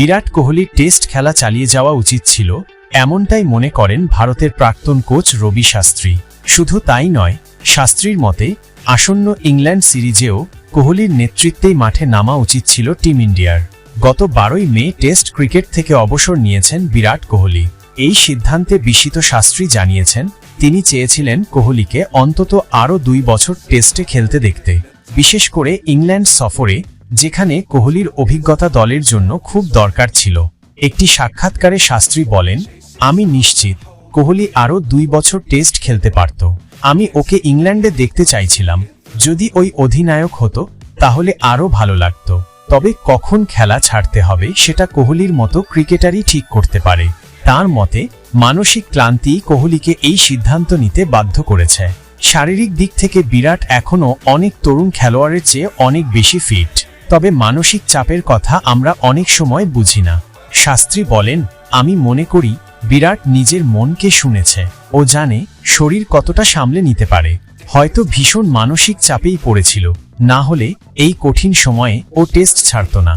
বিরাট কোহলির টেস্ট খেলা চালিয়ে যাওয়া উচিত ছিল, এমনটাই মনে করেন ভারতের প্রাক্তন কোচ রবি শাস্ত্রী। শুধু তাই নয়, শাস্ত্রীর মতে আসন্ন ইংল্যান্ড সিরিজেও কোহলির নেতৃত্বেই মাঠে নামা উচিত ছিল টিম ইন্ডিয়ার। গত 12ই মে টেস্ট ক্রিকেট থেকে অবসর নিয়েছেন বিরাট কোহলি। এই সিদ্ধান্তে বিস্মিত শাস্ত্রী জানিয়েছেন, তিনি চেয়েছিলেন কোহলিকে অন্তত আরও 2 বছর টেস্টে খেলতে দেখতে, বিশেষ করে ইংল্যান্ড সফরে, যেখানে কোহলির অভিজ্ঞতা দলের জন্য খুব দরকার ছিল। একটি সাক্ষাৎকারে শাস্ত্রী বলেন, আমি নিশ্চিত কোহলি আরও 2 বছর টেস্ট খেলতে পারত। আমি ওকে ইংল্যান্ডে দেখতে চাইছিলাম। যদি ওই অধিনায়ক হতো তাহলে আরও ভালো লাগত। তবে কখন খেলা ছাড়তে হবে সেটা কোহলির মতো ক্রিকেটারই ঠিক করতে পারে। তার মতে মানসিক ক্লান্তি কোহলিকে এই সিদ্ধান্ত নিতে বাধ্য করেছে। শারীরিক দিক থেকে বিরাট এখনও অনেক তরুণ খেলোয়াড়ের চেয়ে অনেক বেশি ফিট, তবে মানসিক চাপের কথা আমরা অনেক সময় বুঝি না। শাস্ত্রী বলেন, আমি মনে করি বিরাট নিজের মনকে শুনেছে। ও জানে শরীর কতটা সামলে নিতে পারে। হয়তো ভীষণ মানসিক চাপেই পড়েছিল, না হলে এই কঠিন সময়ে ও টেস্ট ছাড়ত না।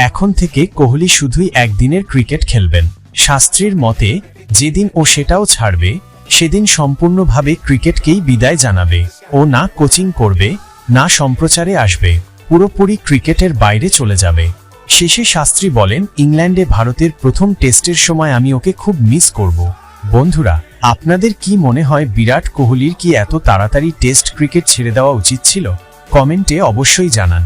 এখন থেকে কোহলি শুধুই একদিনের ক্রিকেট খেলবেন। শাস্ত্রীর মতে যেদিন ও সেটাও ছাড়বে সেদিন সম্পূর্ণভাবে ক্রিকেটকেই বিদায় জানাবে। ও না কোচিং করবে, না সম্প্রচারে আসবে, পুরোপুরি ক্রিকেটের বাইরে চলে যাবে। শেষে শাস্ত্রী বলেন, ইংল্যান্ডে ভারতের প্রথম টেস্টের সময় আমি ওকে খুব মিস করব। বন্ধুরা, আপনাদের কি মনে হয় বিরাট কোহলির কি এত তাড়াতাড়ি টেস্ট ক্রিকেট ছেড়ে দেওয়া উচিত ছিল? কমেন্টে অবশ্যই জানান।